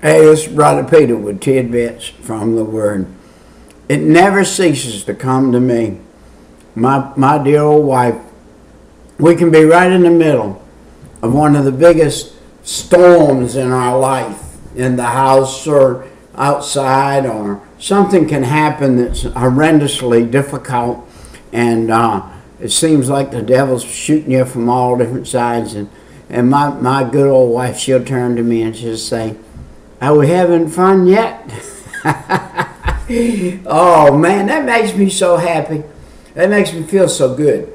Hey, this is Brother Peter with tidbits from the Word. It never ceases to come to me. My dear old wife, we can be right in the middle of one of the biggest storms in our life, in the house or outside, or something can happen that's horrendously difficult, and it seems like the devil's shooting you from all different sides. And my good old wife, she'll turn to me and she'll say, "Are we having fun yet?" Oh man, that makes me so happy. That makes me feel so good.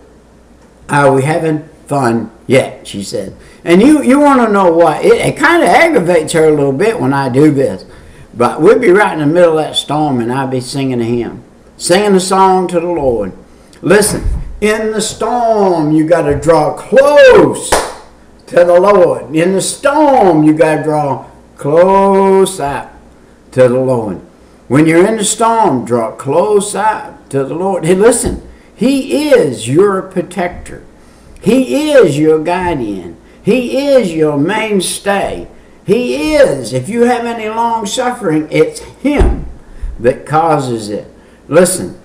"Are we having fun yet?" she said. And you want to know what? It kind of aggravates her a little bit when I do this. But we'll be right in the middle of that storm and I'll be singing a hymn. Singing a song to the Lord. Listen, in the storm you got to draw close to the Lord. In the storm you got to draw close out to the Lord. When you're in the storm, draw close out to the Lord. Hey, listen, He is your protector. He is your guardian. He is your mainstay. He is. If you have any long suffering, it's Him that causes it. Listen,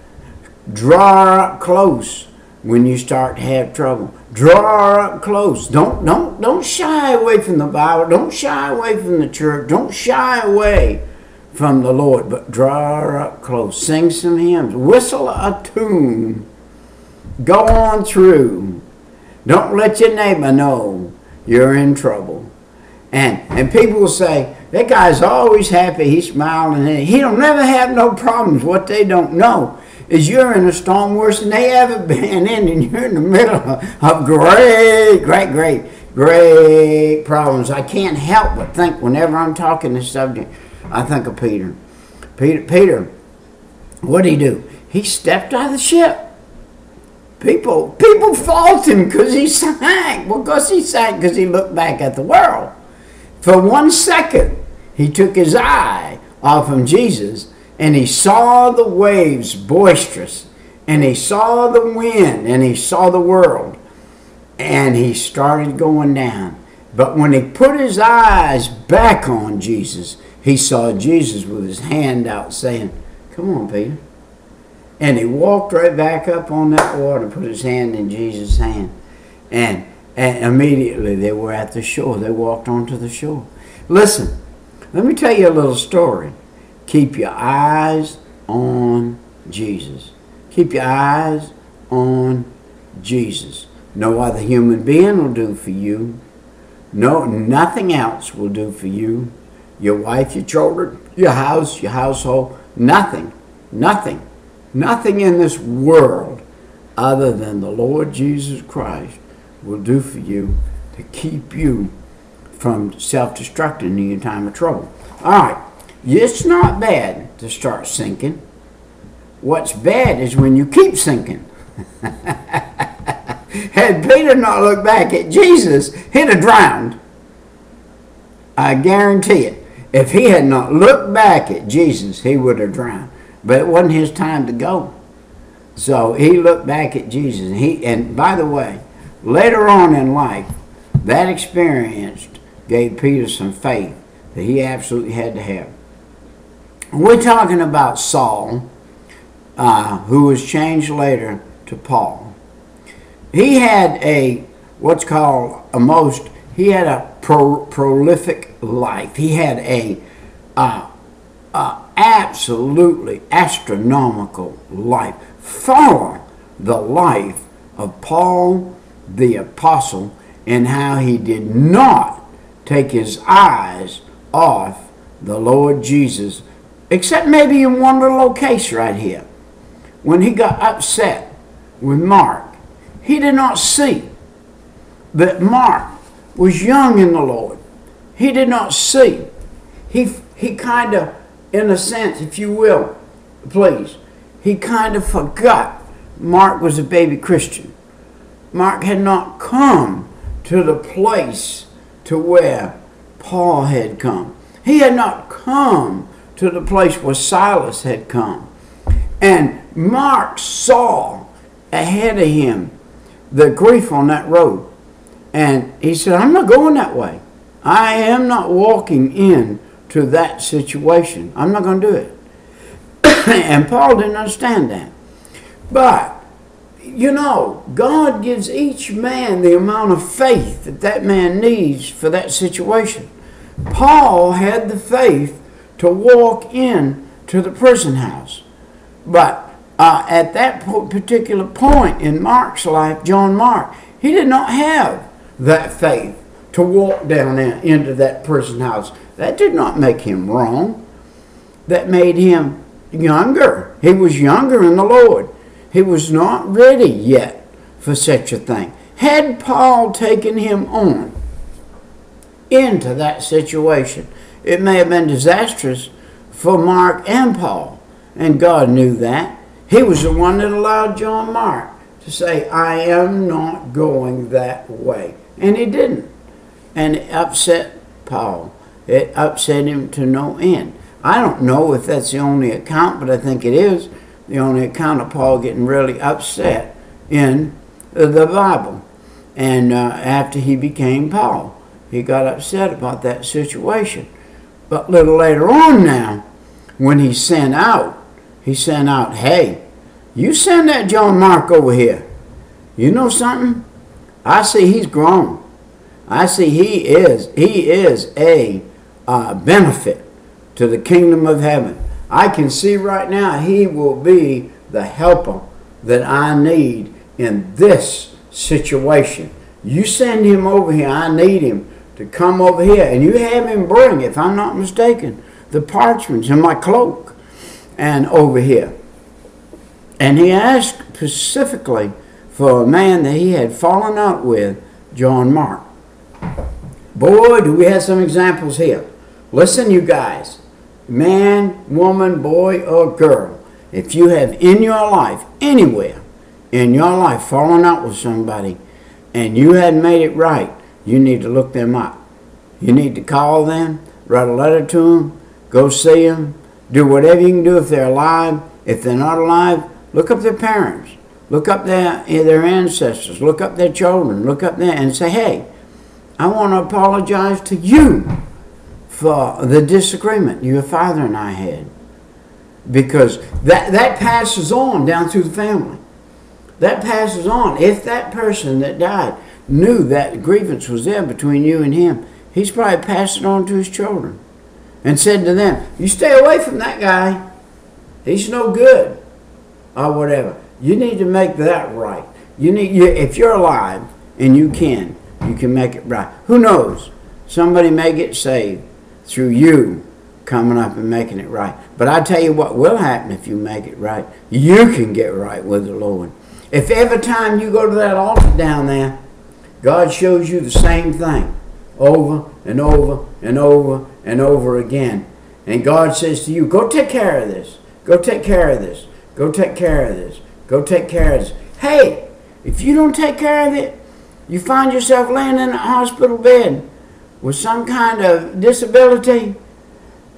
draw up close when you start to have trouble. Draw up close. Don't shy away from the Bible. Don't shy away from the church. Don't shy away from the Lord, but draw up close. Sing some hymns. Whistle a tune. Go on through. Don't let your neighbor know you're in trouble. And people will say, "That guy's always happy. He's smiling. And he don't never have no problems." What they don't know is you're in a storm worse than they ever been in, and you're in the middle of great problems. I can't help but think, whenever I'm talking this subject, I think of Peter. Peter, what did he do? He stepped out of the ship. People fault him because he sank. Well, because he sank because he looked back at the world. For 1 second, he took his eye off of Jesus, and he saw the waves boisterous, and he saw the wind, and he saw the world, and he started going down. But when he put his eyes back on Jesus, he saw Jesus with his hand out saying, "Come on, Peter." And he walked right back up on that water, put his hand in Jesus' hand, and immediately they were at the shore. They walked onto the shore. Listen, let me tell you a little story. Keep your eyes on Jesus. Keep your eyes on Jesus. No other human being will do for you. No, nothing else will do for you. Your wife, your children, your house, your household, nothing in this world other than the Lord Jesus Christ will do for you to keep you from self-destructing in your time of trouble. All right, it's not bad to start sinking. What's bad is when you keep sinking. Had Peter not looked back at Jesus, he'd have drowned. I guarantee it. If he had not looked back at Jesus, he would have drowned. But it wasn't his time to go. So he looked back at Jesus. And by the way, later on in life, that experience gave Peter some faith that he absolutely had to have. We're talking about Saul, who was changed later to Paul. He had a prolific life. He had a absolutely astronomical life. Follow the life of Paul the Apostle and how he did not take his eyes off the Lord Jesus, except maybe in one little case right here. When he got upset with Mark, he did not see that Mark was young in the Lord. He did not see. He kind of, in a sense, if you will, please, he kind of forgot Mark was a baby Christian. Mark had not come to the place to where Paul had come. He had not come to the place where Silas had come. And Mark saw ahead of him the grief on that road. And he said, "I'm not going that way. I am not walking in to that situation. I'm not going to do it. And Paul didn't understand that. But, you know, God gives each man the amount of faith that that man needs for that situation. Paul had the faith to walk in to the prison house. But at that particular point in Mark's life, John Mark, he did not have that faith to walk down into that prison house. That did not make him wrong. That made him younger. He was younger in the Lord. He was not ready yet for such a thing. Had Paul taken him on into that situation, it may have been disastrous for Mark and Paul. And God knew that. He was the one that allowed John Mark to say, I am not going that way. And he didn't. And it upset Paul. It upset him to no end. I don't know if that's the only account, but I think it is the only account of Paul getting really upset in the Bible. And after he became Paul, he got upset about that situation. But a little later on now, when he sent out, hey, you send that John Mark over here. You know something? I see he's grown. I see he is a benefit to the kingdom of heaven. I can see right now he will be the helper that I need in this situation. You send him over here. I need him to come over here. And you have him bring, if I'm not mistaken, the parchments in my cloak and over here. And he asked specifically for a man that he had fallen out with, John Mark. Boy, do we have some examples here. Listen, you guys. Man, woman, boy, or girl. If you have in your life, anywhere in your life, fallen out with somebody and you hadn't made it right, you need to look them up. You need to call them, write a letter to them, go see them, do whatever you can do if they're alive. If they're not alive, look up their parents. Look up their ancestors. Look up their children. Look up there and say, hey, I want to apologize to you for the disagreement your father and I had. Because that passes on down through the family. That passes on. If that person that died knew that grievance was there between you and him, he's probably passed it on to his children and said to them, you stay away from that guy. He's no good. Or whatever. You need to make that right. If you're alive and you can make it right. Who knows? Somebody may get saved through you coming up and making it right. But I tell you what will happen if you make it right. You can get right with the Lord. If every time you go to that altar down there, God shows you the same thing over and over and over and over again. And God says to you, go take care of this. Go take care of this. Go take care of this. Go take care of this. Hey, if you don't take care of it, you find yourself laying in a hospital bed with some kind of disability,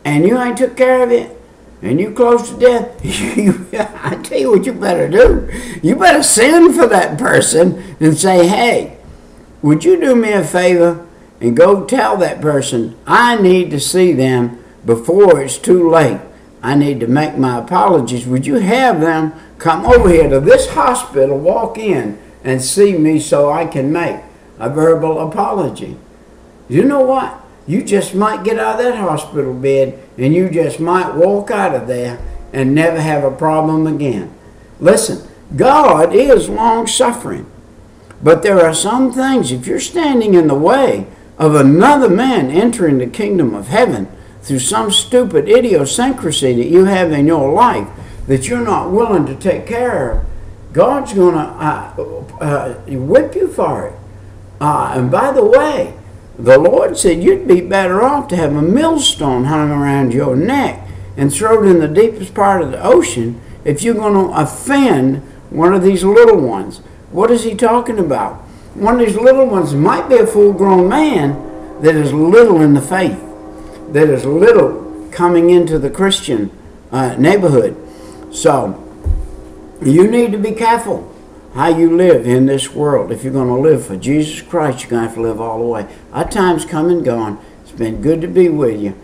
and you ain't took care of it, and you close to death, I tell you what you better do. You better send for that person and say, hey, would you do me a favor and go tell that person I need to see them before it's too late. I need to make my apologies. Would you have them come over here to this hospital, walk in, and see me so I can make a verbal apology? You know what? You just might get out of that hospital bed and you just might walk out of there and never have a problem again. Listen, God is long-suffering. But there are some things, if you're standing in the way of another man entering the kingdom of heaven through some stupid idiosyncrasy that you have in your life that you're not willing to take care of, God's going to whip you for it. And by the way, the Lord said you'd be better off to have a millstone hung around your neck and throw it in the deepest part of the ocean if you're going to offend one of these little ones. What is he talking about? One of these little ones might be a full-grown man that is little in the faith, that is little coming into the Christian neighborhood. So you need to be careful how you live in this world. If you're going to live for Jesus Christ, you're going to have to live all the way. Our time's come and gone. It's been good to be with you.